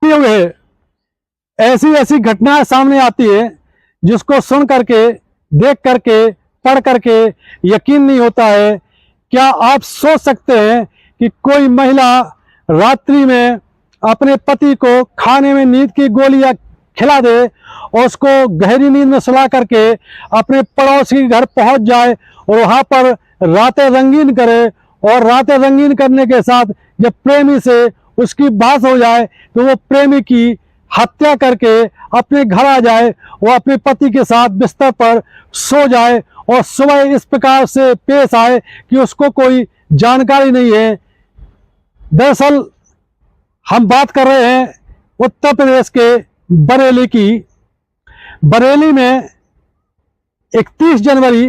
हुए ऐसी ऐसी घटनाएं सामने आती है जिसको सुन करके, देख करके, पढ़ करके यकीन नहीं होता है। क्या आप सोच सकते हैं कि कोई महिला रात्रि में अपने पति को खाने में नींद की गोलियां खिला दे और उसको गहरी नींद में सुला करके अपने पड़ोसी के घर पहुंच जाए और वहां पर रातें रंगीन करे, और रातें रंगीन करने के साथ जब प्रेमी से उसकी बात हो जाए तो वो प्रेमी की हत्या करके अपने घर आ जाए, वो अपने पति के साथ बिस्तर पर सो जाए और सुबह इस प्रकार से पेश आए कि उसको कोई जानकारी नहीं है। दरअसल हम बात कर रहे हैं उत्तर प्रदेश के बरेली की। बरेली में 31 जनवरी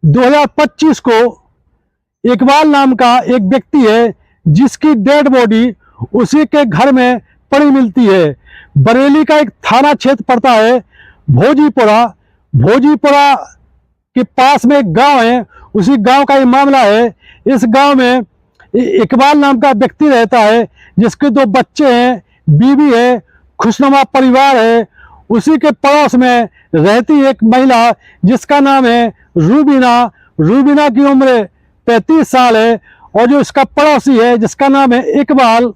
2025 को इकबाल नाम का एक व्यक्ति है जिसकी डेड बॉडी उसी के घर में पड़ी मिलती है। बरेली का एक थाना क्षेत्र पड़ता है भोजीपुरा। भोजीपुरा के पास में एक गांव है, उसी गांव का ये मामला है। इस गांव में इकबाल नाम का व्यक्ति रहता है जिसके 2 बच्चे हैं, बीवी है, खुशनुमा परिवार है। उसी के पड़ोस में रहती एक महिला जिसका नाम है रूबीना। रूबीना की उम्र 35 साल है और जो इसका पड़ोसी है जिसका नाम है इकबाल,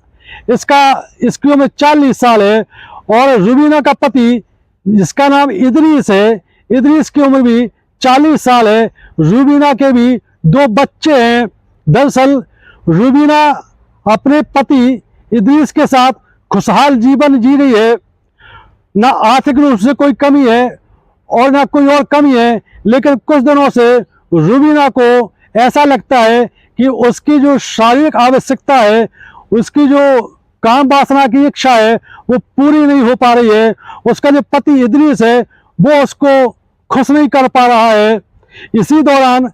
इसकी उम्र 40 साल है। और रूबीना का पति जिसका नाम इदरीस है, इदरीस की उम्र भी 40 साल है। रूबीना के भी 2 बच्चे हैं। दरअसल रूबीना अपने पति इदरीस के साथ खुशहाल जीवन जी रही है। ना आर्थिक रूप से कोई कमी है और ना कोई और कमी है, लेकिन कुछ दिनों से रूबीना को ऐसा लगता है कि उसकी जो शारीरिक आवश्यकता है, उसकी जो काम वासना की इच्छा है वो पूरी नहीं हो पा रही है। उसका जो पति इदरीस है वो उसको खुश नहीं कर पा रहा है। इसी दौरान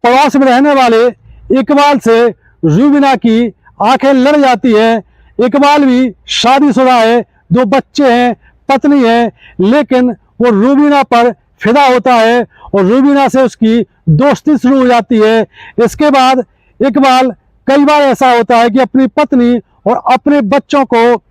पड़ोस में रहने वाले इकबाल से रूबीना की आंखें लड़ जाती हैं। इकबाल भी शादीशुदा है, 2 बच्चे हैं, पत्नी है, लेकिन वो रूबीना पर फिदा होता है और रूबीना से उसकी दोस्ती शुरू हो जाती है। इसके बाद इकबाल कई बार ऐसा होता है कि अपनी पत्नी और अपने बच्चों को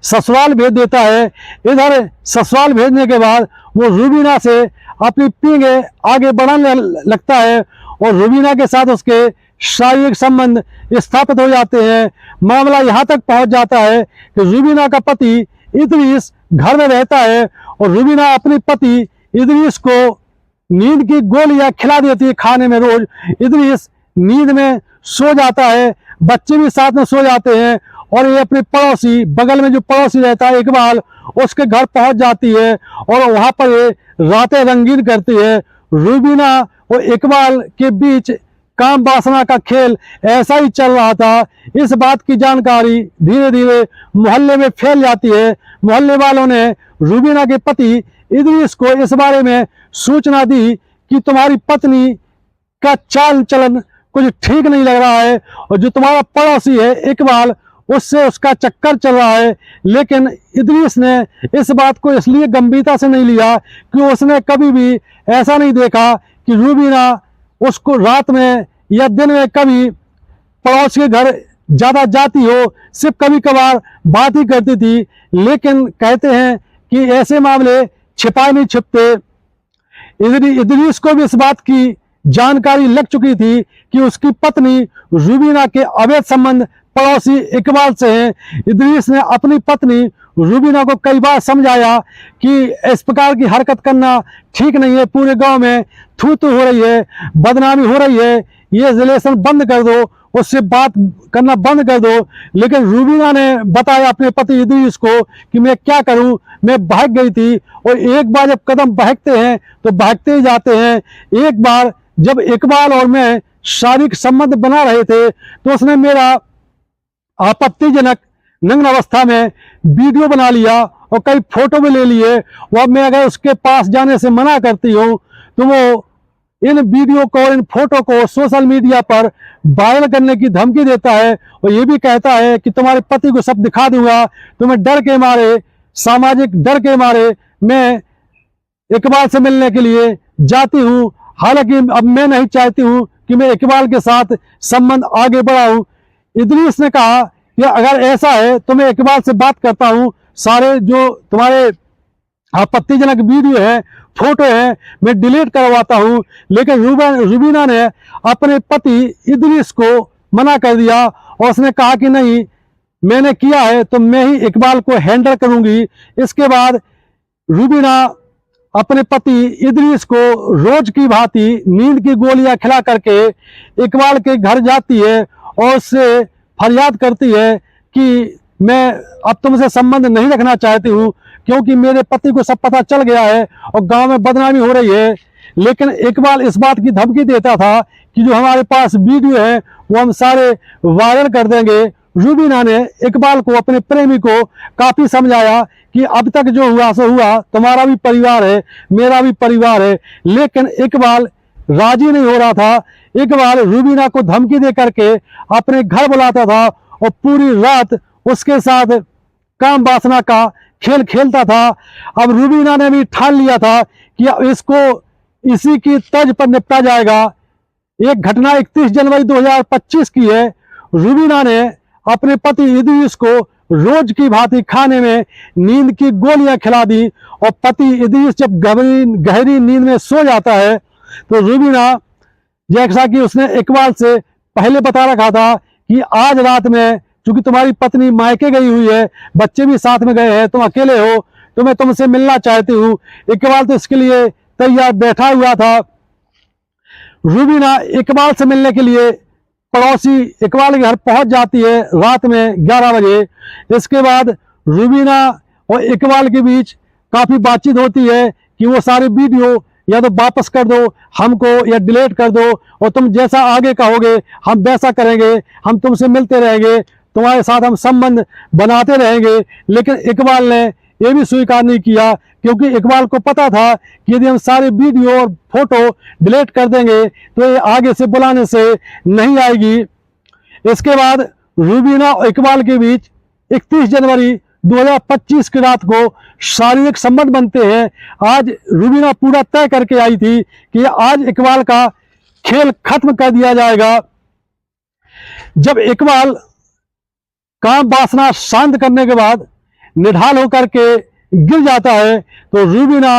ससुराल भेज देता है। इधर ससुराल भेजने के बाद वो रूबीना से अपनी पींगे आगे बढ़ाने लगता है और रूबीना के साथ उसके शारीरिक संबंध स्थापित हो जाते हैं। मामला यहाँ तक पहुँच जाता है कि रूबीना का पति इदरीस घर में रहता है और रूबीना अपने पति इदरीस को नींद की गोलियां खिला देती है खाने में रोज। इदरीस नींद में सो जाता है, बच्चे भी साथ में सो जाते हैं और ये अपने पड़ोसी, बगल में जो पड़ोसी रहता है इकबाल, उसके घर पहुंच जाती है और वहां पर ये रातें रंगीन करती है। रूबीना और इकबाल के बीच काम वासना का खेल ऐसा ही चल रहा था। इस बात की जानकारी धीरे धीरे मोहल्ले में फैल जाती है। मोहल्ले वालों ने रूबीना के पति इदरीस को इस बारे में सूचना दी कि तुम्हारी पत्नी का चाल चलन कुछ ठीक नहीं लग रहा है और जो तुम्हारा पड़ोसी है इकबाल, उससे उसका चक्कर चल रहा है। लेकिन इदरीस ने इस बात को इसलिए गंभीरता से नहीं लिया कि उसने कभी भी ऐसा नहीं देखा कि रूबीना उसको रात में या दिन में कभी पड़ोस के घर ज़्यादा जाती हो, सिर्फ कभी कभार बात ही करती थी। लेकिन कहते हैं कि ऐसे मामले छिपाए नहीं छिपते। इदरीस को भी इस बात की जानकारी लग चुकी थी कि उसकी पत्नी रूबीना के अवैध संबंध पड़ोसी इकबाल से हैं। इदरीस ने अपनी पत्नी रूबीना को कई बार समझाया कि इस प्रकार की हरकत करना ठीक नहीं है, पूरे गांव में थू थू हो रही है, बदनामी हो रही है, ये रिलेशन बंद कर दो, उससे बात करना बंद कर दो। लेकिन रूबीना ने बताया अपने पति इदरीस को कि मैं क्या करूं, मैं बहक गई थी। और एक बार जब कदम बहकते हैं तो बहकते ही जाते हैं। एक बार जब इकबाल और मैं शारीरिक संबंध बना रहे थे तो उसने मेरा आपत्तिजनक नग्न अवस्था में वीडियो बना लिया और कई फोटो भी ले लिए। और मैं अगर उसके पास जाने से मना करती हूँ तो वो इन वीडियो को, इन फोटो को सोशल मीडिया पर वायरल करने की धमकी देता है और ये भी कहता है कि तुम्हारे पति को सब दिखा दूंगा। तुम्हें डर के मारे, सामाजिक डर के मारे मैं इकबाल से मिलने के लिए जाती हूँ। हालांकि अब मैं नहीं चाहती हूँ कि मैं इकबाल के साथ संबंध आगे बढ़ाऊं। इदरीस ने कहा कि अगर ऐसा है तो मैं इकबाल से बात करता हूँ, सारे जो तुम्हारे आपत्तिजनक वीडियो है, फोटो है, मैं डिलीट करवाता हूँ। लेकिन रुबीना ने अपने पति इदरीस को मना कर दिया और उसने कहा कि नहीं, मैंने किया है तो मैं ही इकबाल को हैंडल करूंगी। इसके बाद रुबीना अपने पति इदरीस को रोज की भांति नींद की गोलियां खिला करके इकबाल के घर जाती है और उससे फरियाद करती है कि मैं अब तुमसे संबंध नहीं रखना चाहती हूँ, क्योंकि मेरे पति को सब पता चल गया है और गांव में बदनामी हो रही है। लेकिन इकबाल इस बात की धमकी देता था कि जो हमारे पास वीडियो है वो हम सारे वायरल कर देंगे। रुबीना ने इकबाल को, अपने प्रेमी को काफी समझाया कि अब तक जो हुआ सो हुआ, तुम्हारा भी परिवार है, मेरा भी परिवार है। लेकिन इकबाल राजी नहीं हो रहा था। इकबाल रुबीना को धमकी दे करके अपने घर बुलाता था और पूरी रात उसके साथ काम वासना का खेल खेलता था। अब रुबीना ने भी ठान लिया था कि इसको इसी की तर्ज पर निपटा जाएगा। एक घटना 31 जनवरी 2025 की है। रुबीना ने अपने पति इदरीस को रोज की भांति खाने में नींद की गोलियां खिला दी और पति इदरीस जब गहरी नींद में सो जाता है तो रुबीना, जैसा कि उसने इकबाल से पहले बता रखा था कि आज रात में, चूंकि तुम्हारी पत्नी मायके गई हुई है, बच्चे भी साथ में गए हैं, तुम अकेले हो, तो मैं तुमसे मिलना चाहती हूँ। इकबाल तो इसके लिए तैयार बैठा हुआ था। रुबीना इकबाल से मिलने के लिए पड़ोसी इकबाल के घर पहुंच जाती है रात में 11 बजे। इसके बाद रुबीना और इकबाल के बीच काफी बातचीत होती है कि वो सारे वीडियो या तो वापस कर दो हमको या डिलीट कर दो, और तुम जैसा आगे कहोगे हम वैसा करेंगे, हम तुमसे मिलते रहेंगे, तुम्हारे साथ हम संबंध बनाते रहेंगे। लेकिन इकबाल ने यह भी स्वीकार नहीं किया, क्योंकि इकबाल को पता था कि यदि हम सारे वीडियो और फोटो डिलीट कर देंगे तो ये आगे से बुलाने से नहीं आएगी। इसके बाद रुबीना और इकबाल के बीच 31 जनवरी 2025 की रात को शारीरिक संबंध बनते हैं। आज रुबीना पूरा तय करके आई थी कि आज इकबाल का खेल खत्म कर दिया जाएगा। जब इकबाल काम वासना शांत करने के बाद निढाल होकर के गिर जाता है तो रुबीना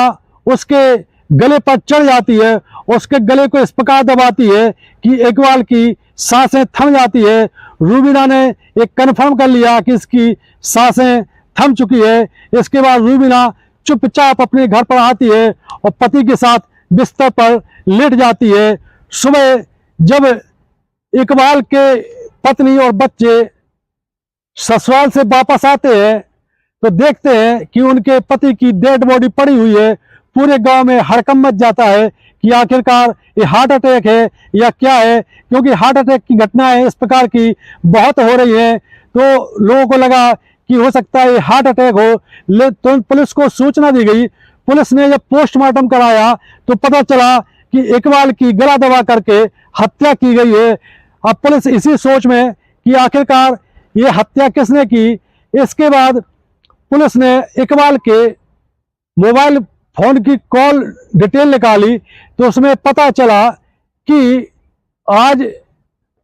उसके गले पर चढ़ जाती है, उसके गले को इस प्रकार दबाती है कि इकबाल की सांसें थम जाती है। रुबीना ने एक कन्फर्म कर लिया कि इसकी सांसें थम चुकी है। इसके बाद रुबीना चुपचाप अपने घर पर आती है और पति के साथ बिस्तर पर लेट जाती है। सुबह जब इकबाल के पत्नी और बच्चे ससुराल से वापस आते हैं तो देखते हैं कि उनके पति की डेड बॉडी पड़ी हुई है। पूरे गांव में हड़कंप मच जाता है कि आखिरकार ये हार्ट अटैक है या क्या है, क्योंकि हार्ट अटैक की घटनाएं इस प्रकार की बहुत हो रही हैं। तो लोगों को लगा कि हो सकता है ये हार्ट अटैक हो, तो पुलिस को सूचना दी गई। पुलिस ने जब पोस्टमार्टम कराया तो पता चला कि इकबाल की गला दबा करके हत्या की गई है। अब पुलिस इसी सोच में कि आखिरकार ये हत्या किसने की। इसके बाद पुलिस ने इकबाल के मोबाइल फोन की कॉल डिटेल निकाली तो उसमें पता चला कि आज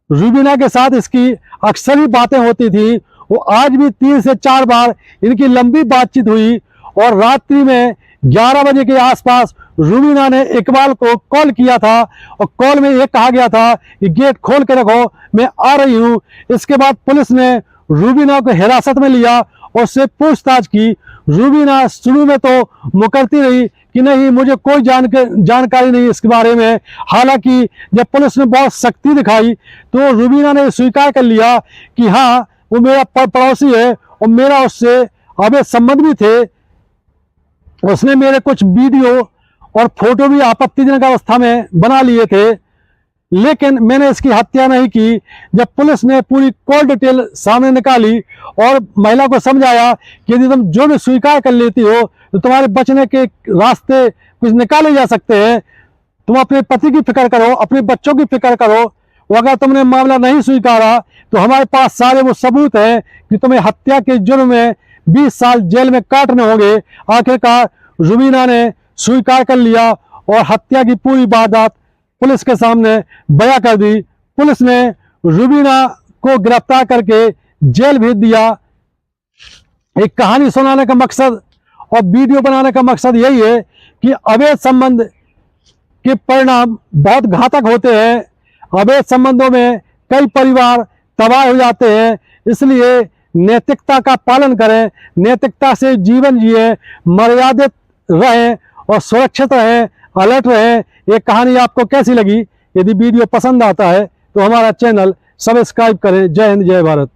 रुबीना के साथ इसकी अक्सर ही बातें होती थी। वो आज भी 3 से 4 बार इनकी लंबी बातचीत हुई और रात्रि में 11 बजे के आसपास रुबीना ने इकबाल को कॉल किया था और कॉल में ये कहा गया था कि गेट खोल के रखो, मैं आ रही हूँ। इसके बाद पुलिस ने रुबीना को हिरासत में लिया और उससे पूछताछ की। रुबीना शुरू में तो मुकरती रही कि नहीं, मुझे कोई जानकारी नहीं इसके बारे में। हालांकि जब पुलिस ने बहुत सख्ती दिखाई तो रुबीना ने स्वीकार कर लिया कि हाँ, वो मेरा पड़ोसी है और मेरा उससे अवैध संबंध भी थे। उसने मेरे कुछ वीडियो और फोटो भी आपत्तिजनक अवस्था में बना लिए थे, लेकिन मैंने इसकी हत्या नहीं की। जब पुलिस ने पूरी कॉल डिटेल सामने निकाली और महिला को समझाया कि यदि तुम जो भी स्वीकार कर लेती हो तो तुम्हारे बचने के रास्ते कुछ निकाले जा सकते हैं। तुम अपने पति की फिक्र करो, अपने बच्चों की फिक्र करो। अगर तुमने मामला नहीं स्वीकारा तो हमारे पास सारे वो सबूत हैं कि तुम्हें हत्या के जुर्म में 20 साल जेल में काटने होंगे। आखिरकार रुबीना ने स्वीकार कर लिया और हत्या की पूरी वारदात पुलिस के सामने बयां कर दी। पुलिस ने रुबीना को गिरफ्तार करके जेल भेज दिया। एक कहानी सुनाने का मकसद और वीडियो बनाने का मकसद यही है कि अवैध संबंध के परिणाम बहुत घातक होते हैं। अवैध संबंधों में कई परिवार तबाह हो जाते हैं। इसलिए नैतिकता का पालन करें, नैतिकता से जीवन जिए, मर्यादित रहें और सुरक्षित रहें, अलर्ट रहें। ये कहानी आपको कैसी लगी? यदि वीडियो पसंद आता है तो हमारा चैनल सब्सक्राइब करें। जय हिंद, जय भारत।